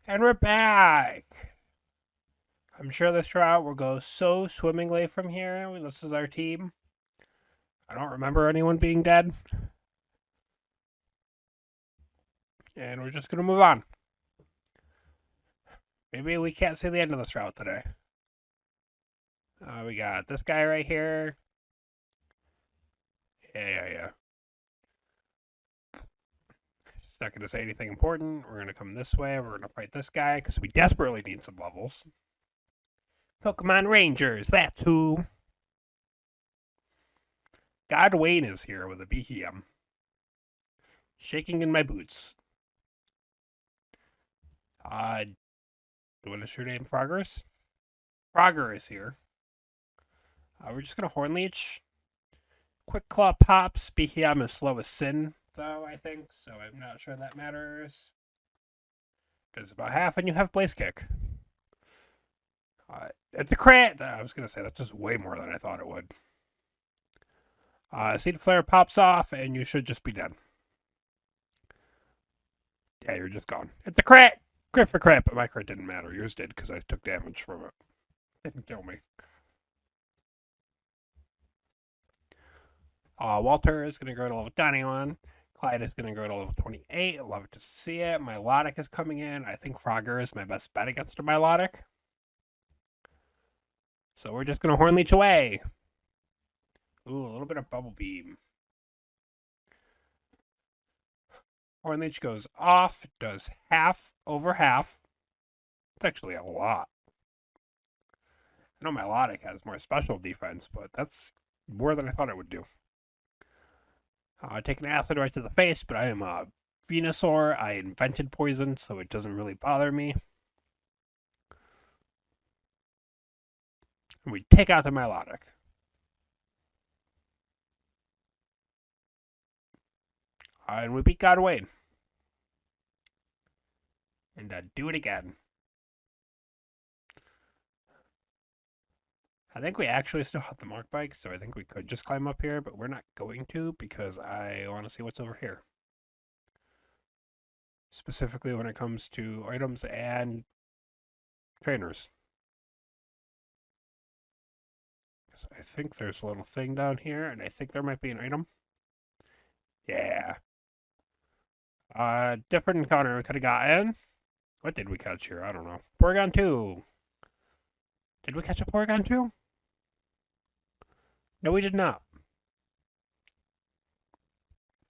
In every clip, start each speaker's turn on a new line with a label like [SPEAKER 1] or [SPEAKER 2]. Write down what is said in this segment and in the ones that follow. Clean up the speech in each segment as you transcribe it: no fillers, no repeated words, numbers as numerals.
[SPEAKER 1] And we're back! I'm sure this route will go so swimmingly from here. This is our team. I don't remember anyone being dead. And we're just going to move on. Maybe we can't see the end of this route today. We got this guy right here. Yeah. It's not going to say anything important. We're going to come this way. We're going to fight this guy because we desperately need some levels. Pokemon Rangers, that's who. God Wayne is here with a BHM. Shaking in my boots. What is your name? Froggers? Frogger is here. We're just going to Horn Leech. Quick Claw pops. BHM is slow as sin, though, I think, so I'm not sure that matters. Does about half, and you have Blaze Kick. It's a crit! I was going to say, that's just way more than I thought it would. Seed Flare pops off, and you should just be dead. Yeah, you're just gone. It's a crit! Crit for crit, but my crit didn't matter. Yours did, because I took damage from it. It didn't kill me. Walter is going to go to level 21. Clyde is going to go to level 28. Love to see it. Milotic is coming in. I think Frogger is my best bet against a Milotic. So we're just going to Horn Leech away. Ooh, a little bit of Bubble Beam. Horn Leech goes off, does half over half. It's actually a lot. I know Milotic has more special defense, but that's more than I thought it would do. Take an acid right to the face, but I am a Venusaur. I invented poison, so it doesn't really bother me. And we take out the Milotic. And we beat God Wayne. And do it again. I think we actually still have the Mark Bike, so I think we could just climb up here, but we're not going to because I want to see what's over here. Specifically when it comes to items and trainers. Because I think there's a little thing down here, and I think there might be an item. Yeah. Different encounter we could have gotten. What did we catch here? I don't know. Porygon 2. Did we catch a Porygon 2? No, we did not.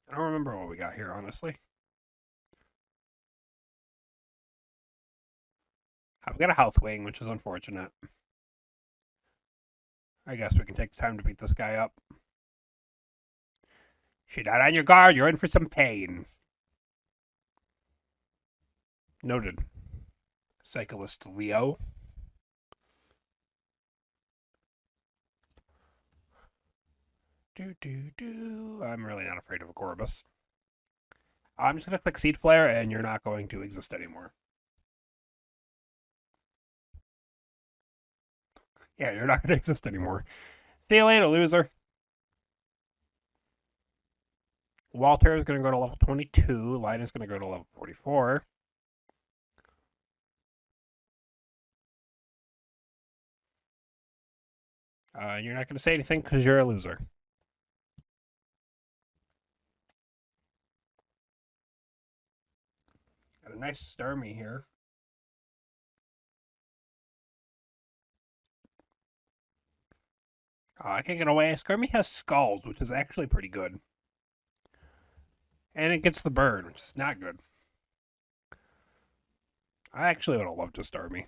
[SPEAKER 1] I don't remember what we got here, honestly. I've got a Health Wing, which is unfortunate. I guess we can take the time to beat this guy up. If you're not on your guard, you're in for some pain. Noted. Cyclist Leo. I'm really not afraid of a Corvus. I'm just going to click Seed Flare, and you're not going to exist anymore. Yeah, you're not going to exist anymore. See you later, loser. Walter is going to go to level 22. Light is going to go to level 44. You're not going to say anything because you're a loser. Got a nice Starmie here. I can't get away. Starmie has Scald, which is actually pretty good. And it gets the burn, which is not good. I actually would have loved to Starmie.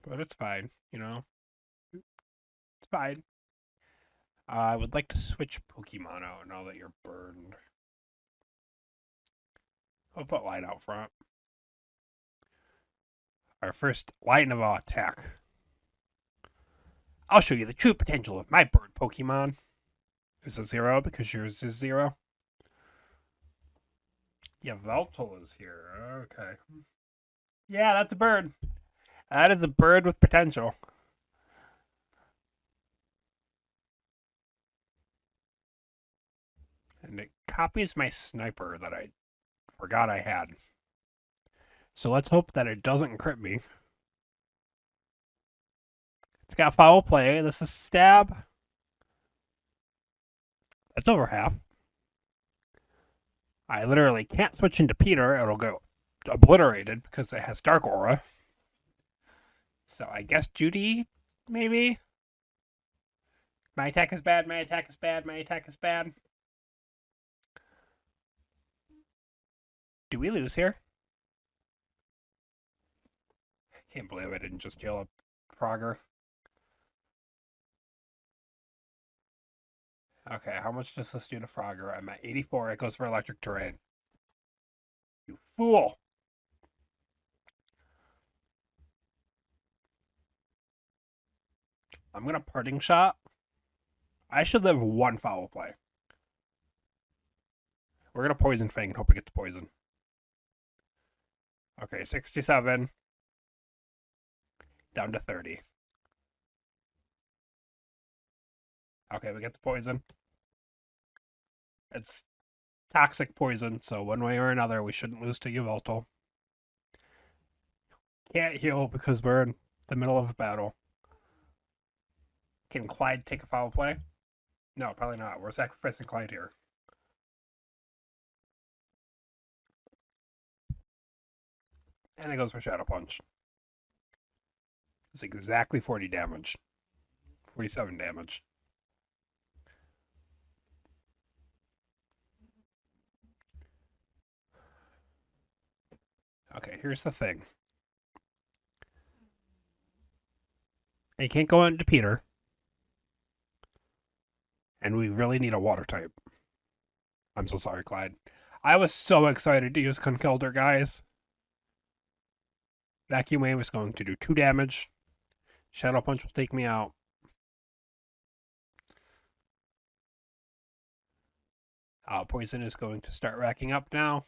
[SPEAKER 1] But it's fine, you know. It's fine. I would like to switch Pokemon out now that you're burned. I'll put Light out front. Our first line of attack. I'll show you the true potential of my bird Pokemon. Is a 0 because yours is 0? Yeah, Veltal is here. Okay. Yeah, that's a bird. That is a bird with potential. And it copies my sniper that I forgot I had. So let's hope that it doesn't crit me. It's got foul play. This is stab. That's over half. I literally can't switch into Peter. It'll go obliterated because it has Dark Aura. So I guess Judy, maybe? My attack is bad, my attack is bad, my attack is bad. Do we lose here? I can't believe I didn't just kill a Frogger. Okay, how much does this do to Frogger? I'm at 84. It goes for electric terrain. You fool! I'm gonna parting shot. I should live one foul play. We're gonna poison Fang and hope it gets poison. Okay, 67. Down to 30. Okay, we get the poison. It's toxic poison, so one way or another, we shouldn't lose to Yveltal. Can't heal because we're in the middle of a battle. Can Clyde take a foul play? No, probably not. We're sacrificing Clyde here. And it goes for Shadow Punch. It's exactly 40 damage. 47 damage. Okay, here's the thing. You can't go into Peter. And we really need a water type. I'm so sorry, Clyde. I was so excited to use Conkelder, guys. Vacuum Wave is going to do 2 damage. Shadow Punch will take me out. Poison is going to start racking up now.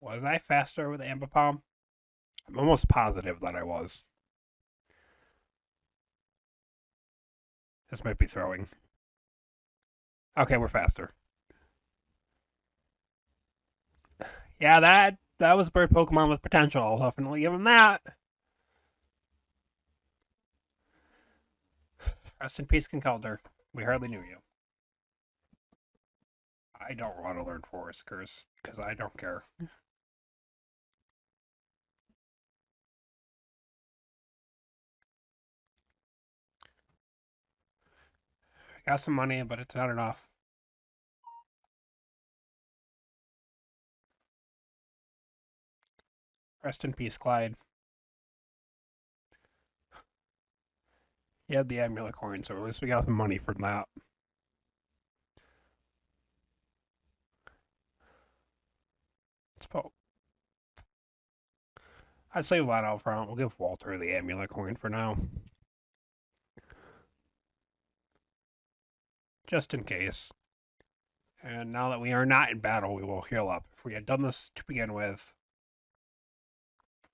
[SPEAKER 1] Was I faster with Ambipom? I'm almost positive that I was. This might be throwing. Okay, we're faster. Yeah, that was a bird Pokemon with potential. I'll definitely give him that. Rest in peace, Conkelder. We hardly knew you. I don't want to learn Forest Curse, because I don't care. I got some money, but it's not enough. Rest in peace, Clyde. He had the amulet coin, so at least we got some money from that. Let's poke. I'd save that out front. We'll give Walter the amulet coin for now. Just in case. And now that we are not in battle, we will heal up. If we had done this to begin with,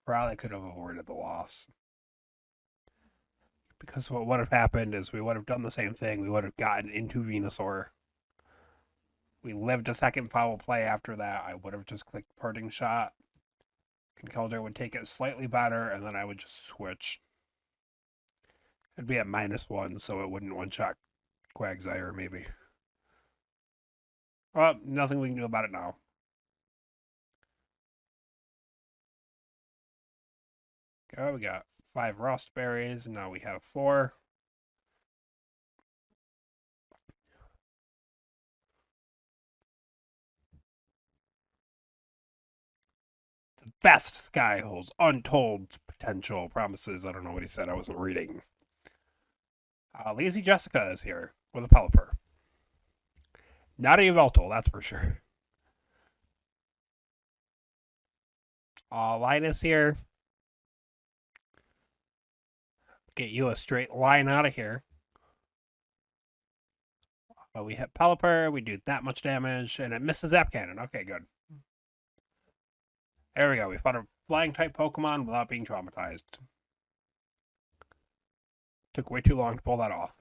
[SPEAKER 1] probably could have avoided the loss. Because what would have happened is we would have done the same thing. We would have gotten into Venusaur. We lived a second foul play after that. I would have just clicked Parting Shot. Conkelder would take it slightly better, and then I would just switch. It'd be at -1, so it wouldn't one-shot Quagsire, maybe. Well, nothing we can do about it now. Okay, we got 5 Rust Berries, and now we have 4. The best sky holds untold potential promises. I don't know what he said. I wasn't reading. Lazy Jessica is here with a Pelipper. Not a Yveltal, that's for sure. Linus here. Get you a straight line out of here. We hit Pelipper, we do that much damage, and it misses Zap Cannon. Okay, good. There we go. We fought a flying type Pokemon without being traumatized. Took way too long to pull that off.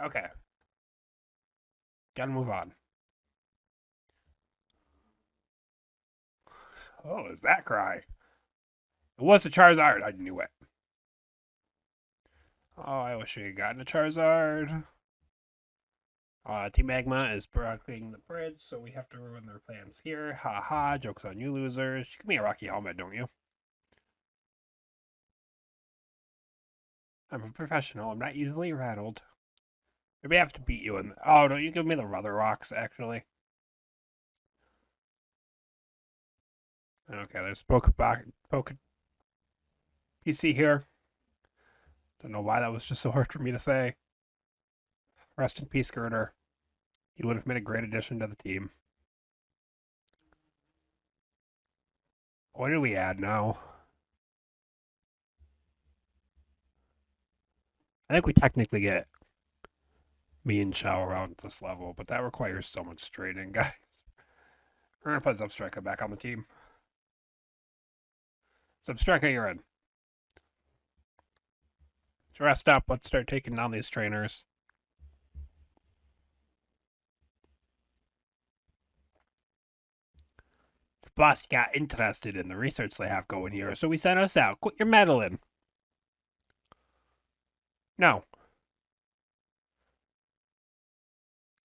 [SPEAKER 1] Okay. Gotta move on. Oh, is that cry? It was a Charizard. I knew it. Oh, I wish we had gotten a Charizard. Team Magma is blocking the bridge, so we have to ruin their plans here. Ha ha, joke's on you losers. Give me a Rocky Helmet, don't you? I'm a professional. I'm not easily rattled. Maybe I have to beat you in. Oh, don't you give me the Rother Rocks, actually? Okay, there's Poke PC here. Don't know why that was just so hard for me to say. Rest in peace, Girder. You would have made a great addition to the team. What do we add now? I think we technically get me and Shao around this level, but that requires so much training, guys. We're gonna put Zubstrika back on the team. Zubstrika, you're in. Let's rest up. Let's start taking down these trainers. The boss got interested in the research they have going here, so we sent us out. Quit your meddling. No.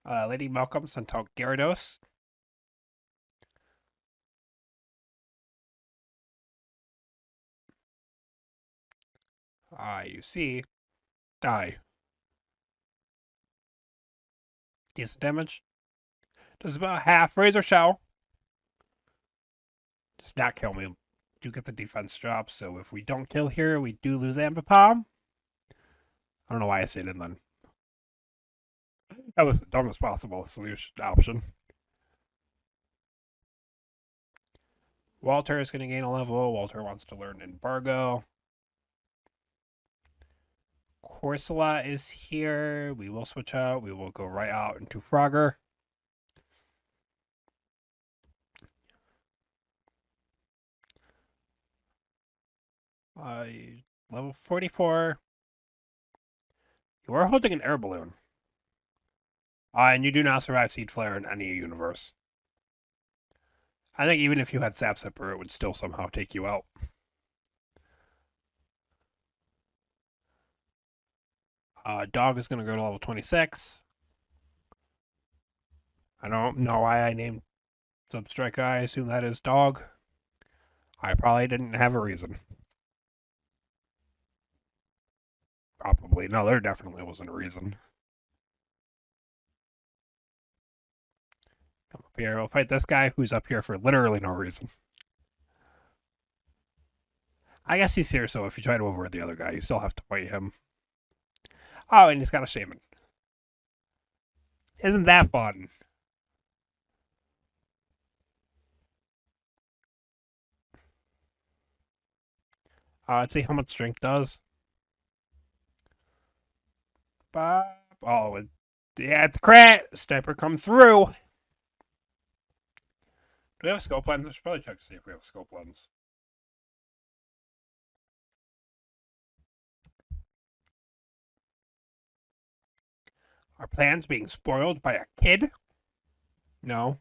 [SPEAKER 1] Lady Malcolm sent out Gyarados. You see. Die. Decent damage. Does about half. Razor Shell. Does not kill me. Do get the defense drop, so if we don't kill here, we do lose Ambipom. I don't know why I said it then. That was the dumbest possible solution option. Walter is going to gain a level. Walter wants to learn Embargo. Corsola is here. We will switch out. We will go right out into Frogger. Level 44. You are holding an air balloon. And you do not survive Seed Flare in any universe. I think even if you had Sap Sipper, it would still somehow take you out. Dog is going to go to level 26. I don't know why I named Substrike. I assume that is Dog. I probably didn't have a reason. Probably. No, there definitely wasn't a reason. Come up here. We'll fight this guy who's up here for literally no reason. I guess he's here, so if you try to override the other guy, you still have to fight him. Oh, and he's got a shaman. Isn't that fun? Let's see how much strength does. Oh, yeah, it's crit. Sniper come through. Do we have a scope lens? I should probably check to see if we have a scope lens. Are plans being spoiled by a kid? No.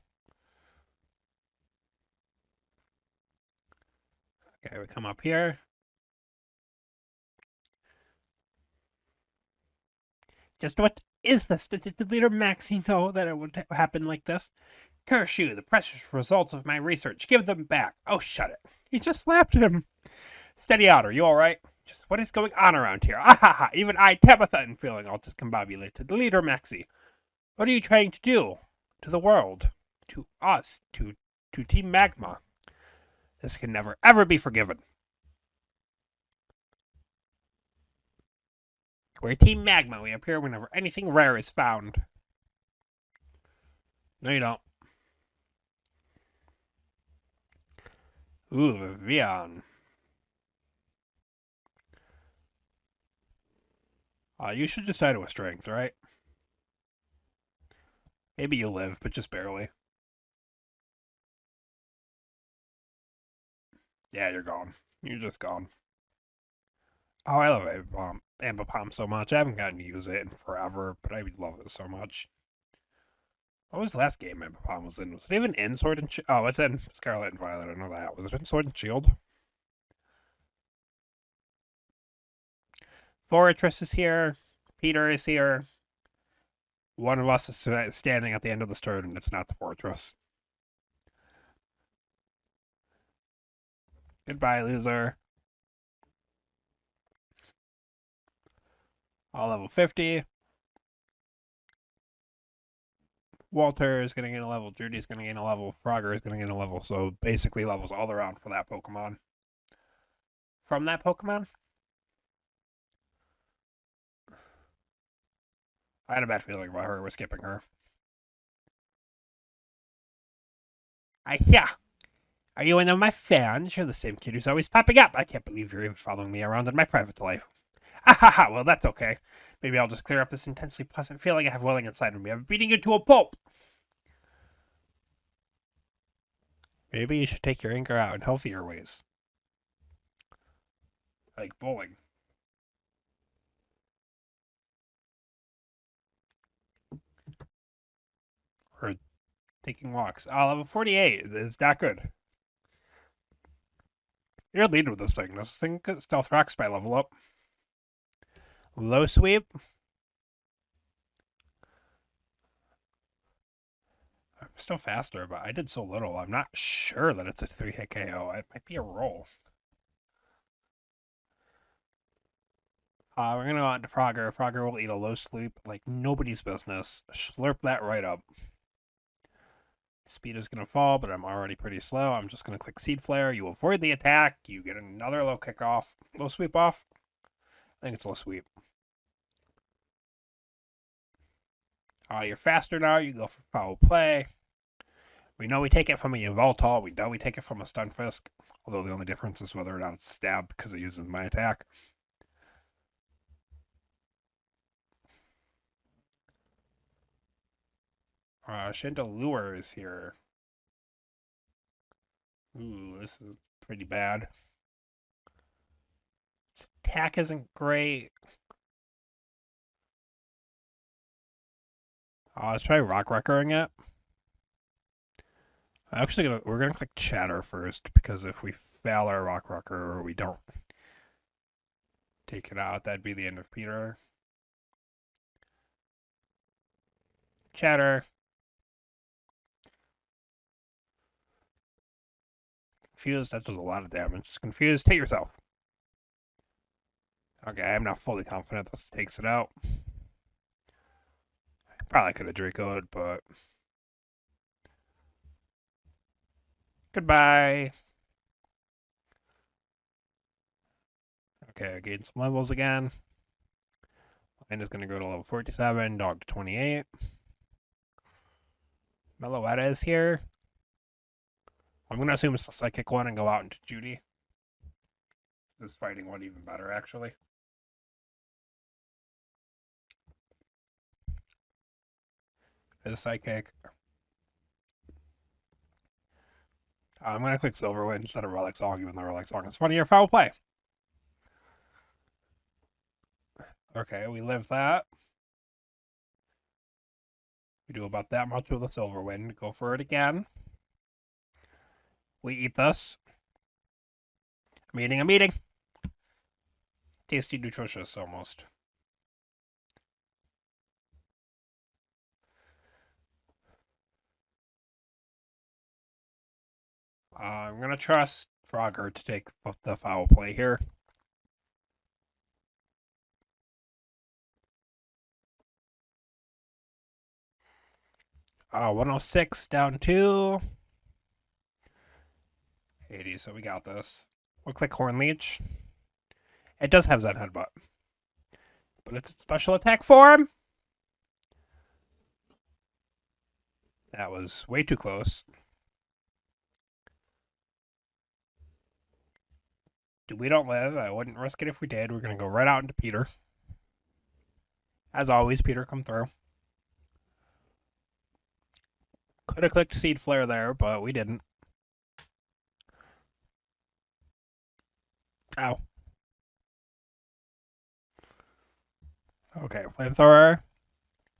[SPEAKER 1] Okay, we come up here. Just what is this? Did the leader Maxie know that it would happen like this? Curse you, the precious results of my research. Give them back. Oh, shut it. He just slapped him. Steady out, are you alright? Just what is going on around here? Ah ha ha, even I, Tabitha, am feeling all discombobulated. The leader Maxie. What are you trying to do? To the world. To us. To Team Magma. This can never, ever be forgiven. We're Team Magma. We appear whenever anything rare is found. No, you don't. Ooh, Vivian. You should just die to a strength, right? Maybe you'll live, but just barely. Yeah, you're gone. You're just gone. Oh, I love a bomb. Ambipom so much. I haven't gotten to use it in forever, but I love it so much. What was the last game Ambipom was in? Was it even in Sword and Shield? Oh, it's in Scarlet and Violet. I know that. Was it in Sword and Shield? Fortress is here. Peter is here. One of us is standing at the end of the stern, and it's not the fortress. Goodbye, loser. All level 50. Walter is going to gain a level. Judy's going to gain a level. Frogger is going to gain a level. So basically levels all around for that Pokemon. From that Pokemon? I had a bad feeling about her. We're skipping her. Yeah. Are you one of my fans? You're the same kid who's always popping up. I can't believe you're even following me around in my private life. Ha! Well, that's okay. Maybe I'll just clear up this intensely pleasant feeling I have welling inside of me. I'm beating you to a pulp. Maybe you should take your anger out in healthier ways. Like bowling. Or taking walks. Level 48 is not good. You're leading with this thing. This thing stealth rocks by level up. Low sweep. I'm still faster, but I did so little. I'm not sure that it's a 3-hit KO. It might be a roll. We're going to go on to Frogger. Frogger will eat a low sleep like nobody's business. Slurp that right up. Speed is going to fall, but I'm already pretty slow. I'm just going to click Seed Flare. You avoid the attack. You get another low kick off. Low sweep off. I think it's low sweep. You're faster now. You go for foul play. We know we take it from a Yveltal. We know we take it from a Stunfisk. Although the only difference is whether or not it's stabbed because it uses my attack. Chandelure is here. Ooh, this is pretty bad. Its attack isn't great. Let's try Rock Wreckering it. We're gonna click Chatter first, because if we fail our Rock Wrecker or we don't take it out, that'd be the end of Peter. Chatter. Confused, that does a lot of damage. Confused, hit yourself. Okay, I'm not fully confident this takes it out. Probably could have Draco'd, but... Goodbye. Okay, I gained some levels again. And it's going to go to level 47, dog to 28. Meloetta is here. I'm going to assume it's the psychic one and go out into Judy. This fighting one even better, actually. Is psychic. I'm going to click Silverwind instead of Relic Song, even though Relic Song is funnier. Foul play. Okay, we live that. We do about that much with the Silverwind. Go for it again. We eat this. I'm eating. Tasty, nutritious, almost. I'm going to trust Frogger to take the foul play here. Uh, 106 down 2. 80, so we got this. We'll click Horn Leech. It does have Zen Headbutt. But it's a special attack form. That was way too close. We don't live. I wouldn't risk it if we did. We're going to go right out into Peter. As always, Peter, come through. Could have clicked Seed Flare there, but we didn't. Ow. Okay, flamethrower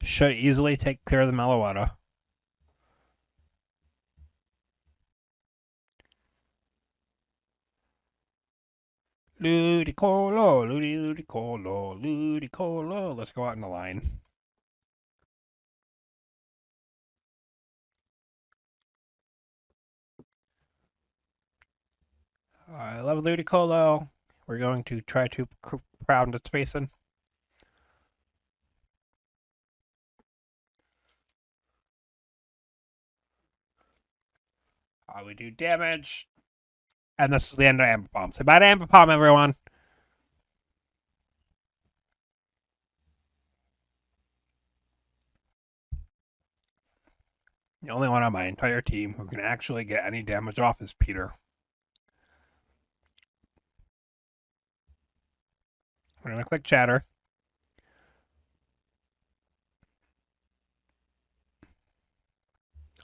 [SPEAKER 1] should easily take clear of the Meloetta. Ludicolo, ludicolo, ludicolo. Let's go out in the line. I love Ludicolo. We're going to try to pound its face in. We do damage. And this is the end of Ambipom. Say bye to Ambipom, everyone. The only one on my entire team who can actually get any damage off is Peter. We're going to click chatter.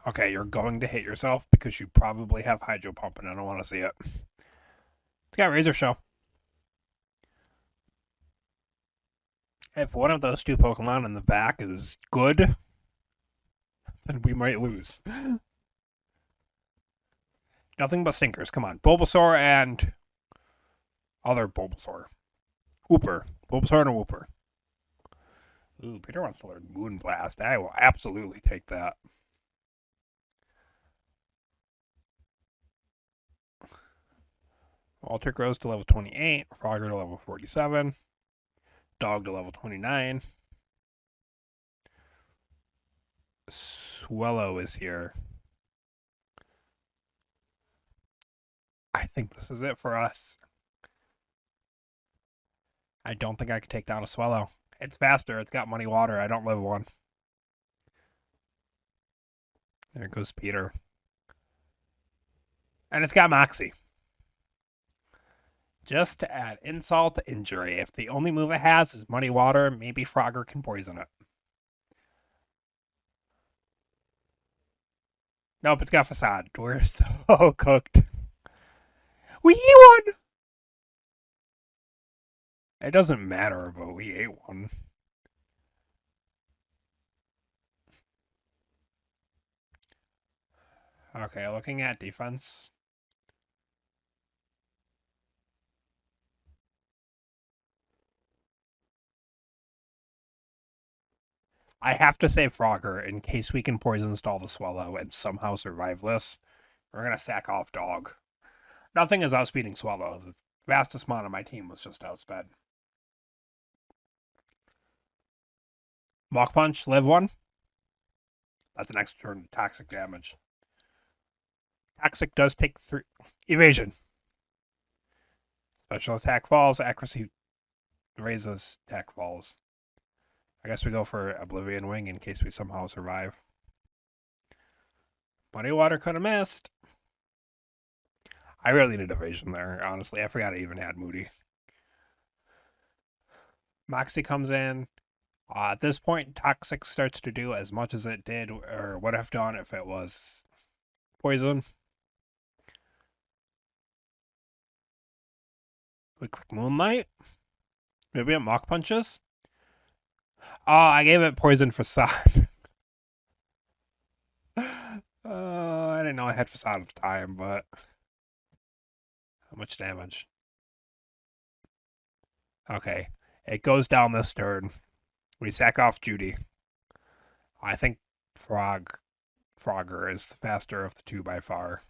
[SPEAKER 1] Okay, you're going to hit yourself because you probably have Hydro Pump and I don't want to see it. It's got Razor Shell. If one of those two Pokemon in the back is good, then we might lose. Nothing but stinkers. Come on. Bulbasaur and other Bulbasaur. Whooper. Bulbasaur and a Whooper. Ooh, Peter wants to learn Moonblast. I will absolutely take that. Walter grows to level 28. Frogger to level 47. Dog to level 29. Swellow is here. I think this is it for us. I don't think I can take down a Swellow. It's faster. It's got Muddy Water. I don't live one. There goes Peter. And it's got Moxie. Just to add insult to injury, if the only move it has is Muddy Water, maybe Frogger can poison it. Nope, it's got Facade. We're so cooked. We won! It doesn't matter, but we ate one. Okay, looking at defense. I have to save Frogger in case we can poison stall the Swellow and somehow survive this. We're going to sack off Dog. Nothing is outspeeding Swellow. The fastest mon on my team was just outsped. Mach Punch, live one. That's an extra turn toxic damage. Toxic does take 3. Evasion. Special attack falls. Accuracy raises. Attack falls. I guess we go for Oblivion Wing in case we somehow survive. Muddy Water could have missed. I really needed evasion there, honestly. I forgot I even had Moody. Moxie comes in. At this point, Toxic starts to do as much as it did or would have done if it was poison. We click Moonlight. Maybe it Mach Punches. Oh, I gave it Poison Facade. I didn't know I had Facade at the time, but how much damage? Okay, it goes down this turn. We sack off Judy. I think Frogger is the faster of the two by far.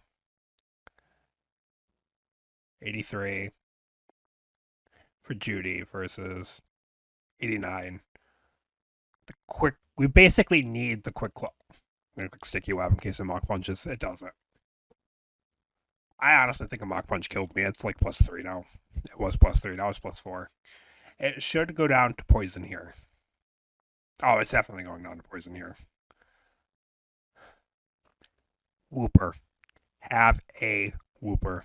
[SPEAKER 1] 83 for Judy versus 89. We basically need the quick claw. I'm going to click Sticky Web in case it Mach Punches. It doesn't. I honestly think a Mach Punch killed me. It's like +3 now. It was +3. Now it's +4. It should go down to poison here. Oh, it's definitely going down to poison here. Whooper. Have a Whooper.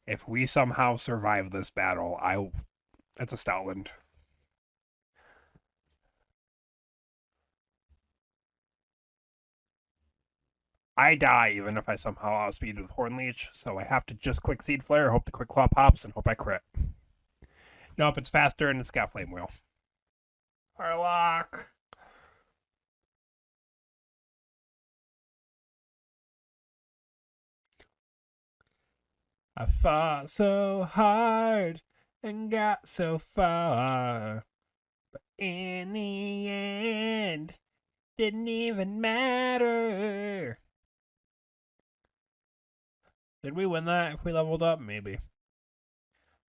[SPEAKER 1] If we somehow survive this battle, it's a Stoutland. I die even if I somehow outspeed with Horn Leech, so I have to just click Seed Flare, hope the Quick Claw pops, and hope I crit. Nope, it's faster and it's got Flame Wheel. Our lock. I fought so hard and got so far. But in the end, didn't even matter. Did we win that if we leveled up? Maybe.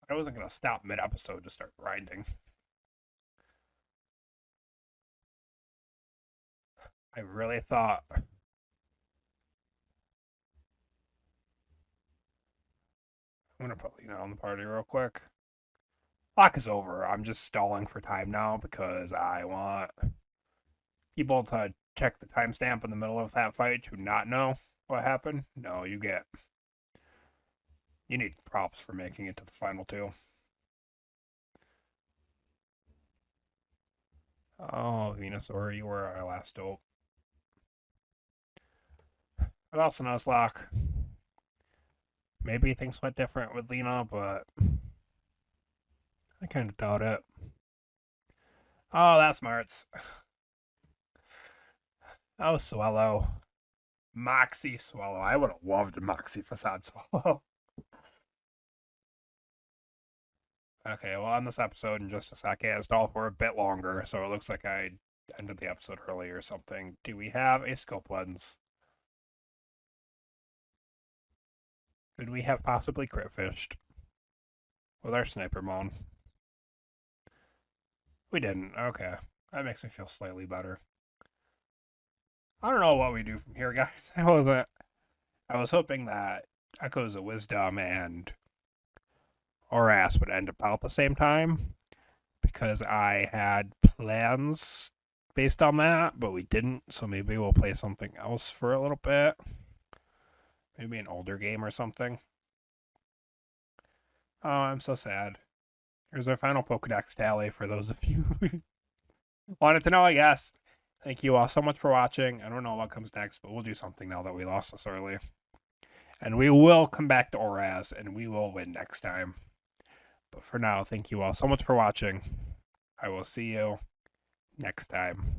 [SPEAKER 1] I wasn't going to stop mid-episode to start grinding. I really thought... I'm going to put Lena on the party real quick. Lock is over. I'm just stalling for time now because I want people to check the timestamp in the middle of that fight to not know what happened. No, you need props for making it to the final two. Oh, Venusaur, you were our last hope. What else in Nuzlocke? Maybe things went different with Lena, but I kind of doubt it. Oh, that's smarts. Oh, Swallow. Moxie Swallow. I would have loved a Moxie Facade Swallow. Okay, well, on this episode in just a second, I stalled for a bit longer, so it looks like I ended the episode early or something. Do we have a scope lens? Could we have possibly crit fished with our sniper mon? We didn't. Okay. That makes me feel slightly better. I don't know what we do from here, guys. I was hoping that Echoes of Wisdom and ORAS would end about the same time because I had plans based on that, but we didn't, so maybe we'll play something else for a little bit. Maybe an older game or something. Oh, I'm so sad. Here's our final Pokedex tally for those of you who wanted to know, I guess. Thank you all so much for watching. I don't know what comes next, but we'll do something now that we lost this early. And we will come back to ORAS, and we will win next time. But for now, thank you all so much for watching. I will see you next time.